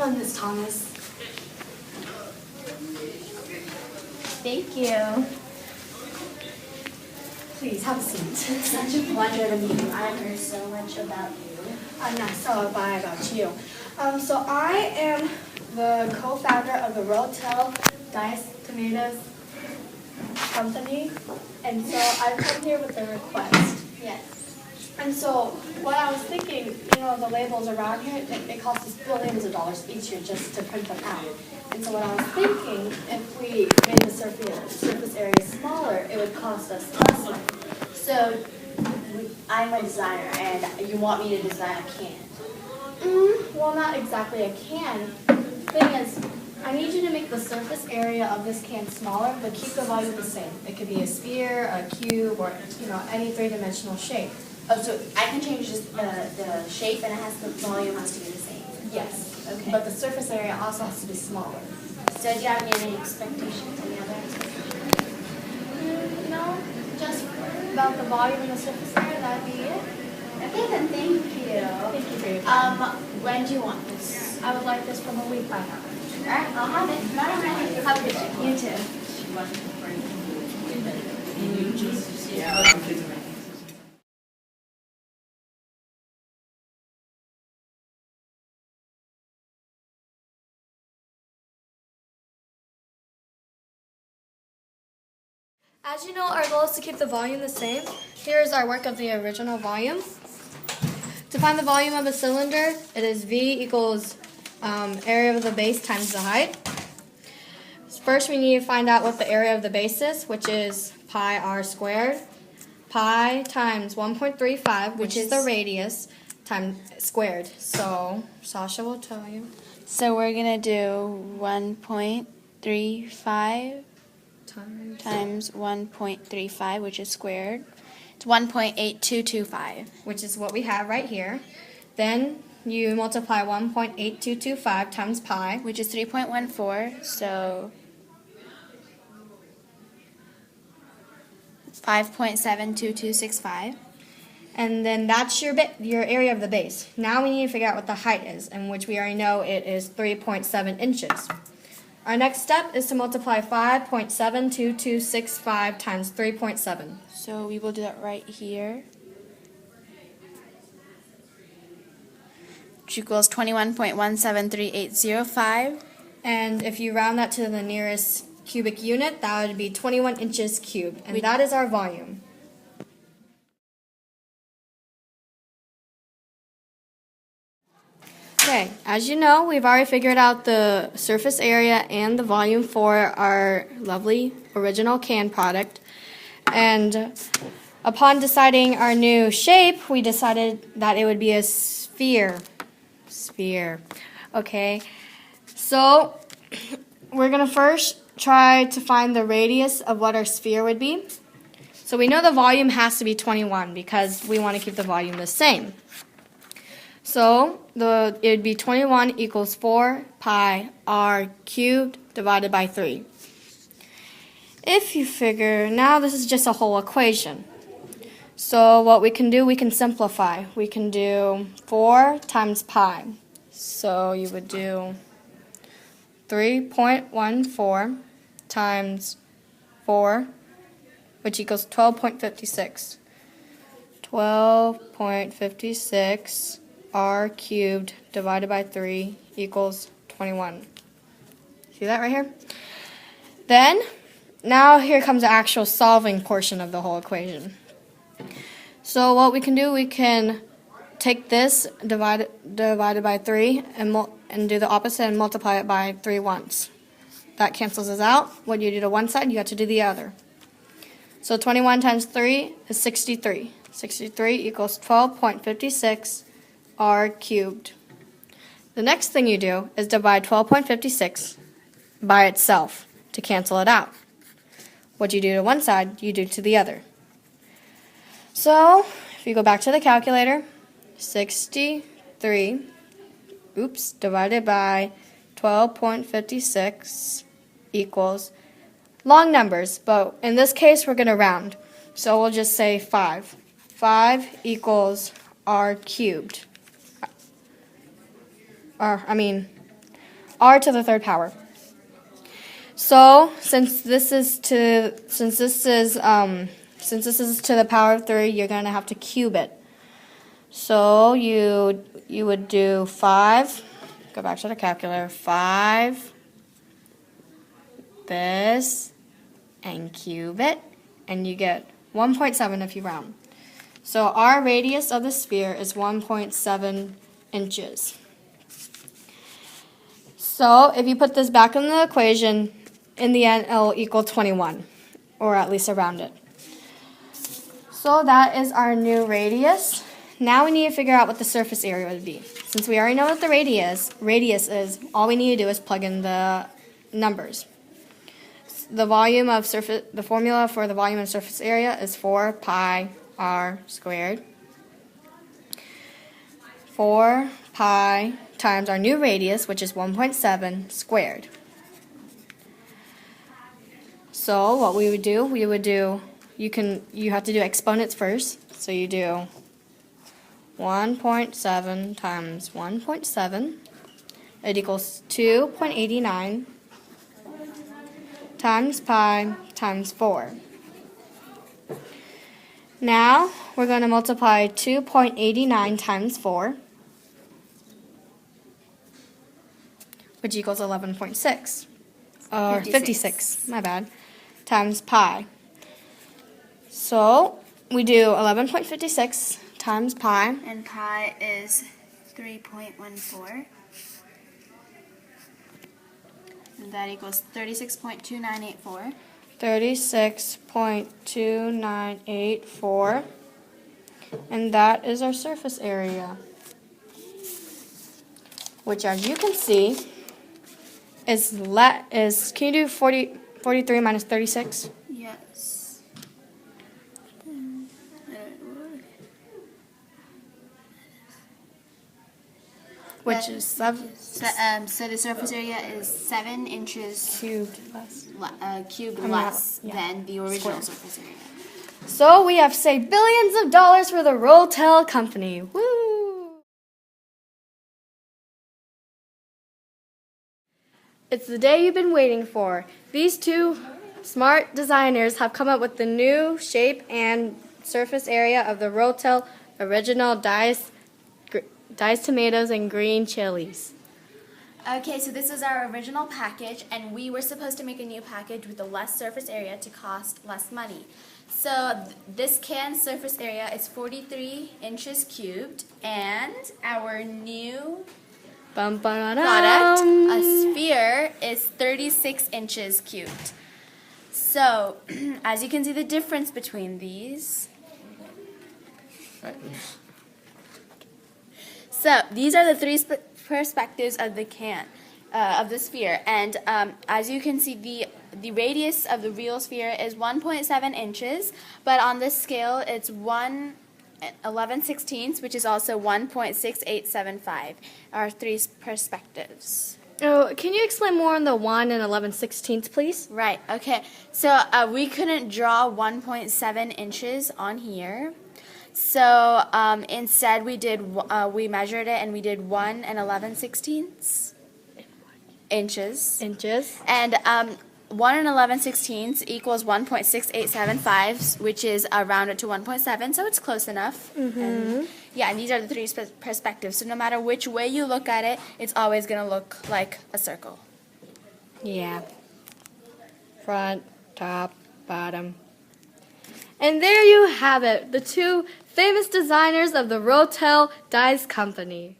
one, Miss Thomas. Thank you. Please have a seat. It's such a pleasure to meet you. I've heard so much about you. And so have I about you. So I am the co-founder of the Rotel Diced Tomatoes company, and so I've come here with a request. Yes. And so what I was thinking, the labels around here, it costs us billions of dollars each year just to print them out. And so what I was thinking, if we made the surface area smaller, it would cost us less money. So, I'm a designer, and you want me to design a can. Well, not exactly a can. Thing is, I need you to make the surface area of this can smaller, but keep the volume the same. It could be a sphere, a cube, or any three-dimensional shape. Oh, so I can change just the shape, and the volume has to be the same. Yes. Okay. But the surface area also has to be smaller. So do you have any expectations? Any other expectations? No, just about the volume and the surface area. That'd be it. Okay, then thank you. Thank you for your time. When do you want this? I would like this from a week by now. All right, I'll have it. Bye. Have a good day. You too. As you know, our goal is to keep the volume the same. Here is our work of the original volume. To find the volume of a cylinder, it is V equals area of the base times the height. First, we need to find out what the area of the base is, which is pi r squared. Pi times 1.35, which is the radius, times squared. So, Sasha will tell you. So we're going to do 1.35 times 1.35, which is squared. It's 1.8225. Which is what we have right here. Then you multiply 1.8225 times pi, Which is 3.14, so 5.72265. and then that's your area of the base. Now we need to figure out what the height is, in which we already know it is 3.7 inches. Our next step is to multiply 5.72265 times 3.7. So we will do that right here, which equals 21.173805. And if you round that to the nearest cubic unit, that would be 21 inches cubed. And that is our volume. Okay, as you know, we've already figured out the surface area and the volume for our lovely original can product. And upon deciding our new shape, we decided that it would be a sphere. Okay, so we're going to first try to find the radius of what our sphere would be. So we know the volume has to be 21 because we want to keep the volume the same. So it would be 21 equals 4 pi r cubed divided by 3. If you figure, now this is just a whole equation. So what we can do, we can simplify. We can do 4 times pi. So you would do 3.14 times 4, which equals 12.56. 12.56 r cubed divided by 3 equals 21. See that right here? Then, now here comes the actual solving portion of the whole equation. So what we can do, we can take this divided by 3 and do the opposite and multiply it by 3 once. That cancels us out. What you do to one side, you have to do the other. So 21 times 3 is 63. 63 equals 12.56 r cubed. The next thing you do is divide 12.56 by itself to cancel it out. What you do to one side, you do to the other. So, if you go back to the calculator, 63, divided by 12.56 equals long numbers, but in this case we're going to round. So we'll just say 5. 5 equals r cubed. r to the third power. So since this is to the power of 3, you're gonna have to cube it. So you would do 5. Go back to the calculator. 5. This and cube it, and you get 1.7 if you round. So our radius of the sphere is 1.7 inches. So if you put this back in the equation, in the end it'll equal 21, or at least around it. So that is our new radius. Now we need to figure out what the surface area would be. Since we already know what the radius is, all we need to do is plug in the numbers. The formula for the volume of surface area is 4 pi r squared. 4 pi times our new radius, which is 1.7 squared. So what we would do, you have to do exponents first. So you do 1.7 times 1.7. It equals 2.89 times pi times 4. Now we're going to multiply 2.89 times 4, which equals 11.6, or 56, my bad, times pi. So we do 11.56 times pi. And pi is 3.14. And that equals 36.2984. 36.2984, and that is our surface area, which, as you can see, is can you do 43 minus 36? Yes. Which is 7 So the surface area is 7 inches cubed less. cubed I'm less not- yeah. than the original Square. surface area. So we have saved billions of dollars for the Rotel company. Woo! It's the day you've been waiting for. These two smart designers have come up with the new shape and surface area of the Rotel original diced tomatoes and green chilies. Okay, so this is our original package, and we were supposed to make a new package with a less surface area to cost less money. So this can surface area is 43 inches cubed, and our new product, a sphere, is 36 inches cubed. So, as you can see the difference between these. So, these are the three perspectives of the of the sphere, and as you can see, the radius of the real sphere is 1.7 inches, but on this scale it's 1/11/16, which is also 1.6875. Our three perspectives. Oh, can you explain more on the 1 and 11/16, please? Right. Okay. So we couldn't draw 1.7 inches on here. So instead we measured it and we did 1 and 11/16 inches. And 1 and 11/16 equals 1.6875, which is rounded to 1.7, so it's close enough. And, yeah, and these are the three perspectives. So no matter which way you look at it, it's always going to look like a circle. Yeah. Front, top, bottom. And there you have it, the two famous designers of the Rotel Dice Company.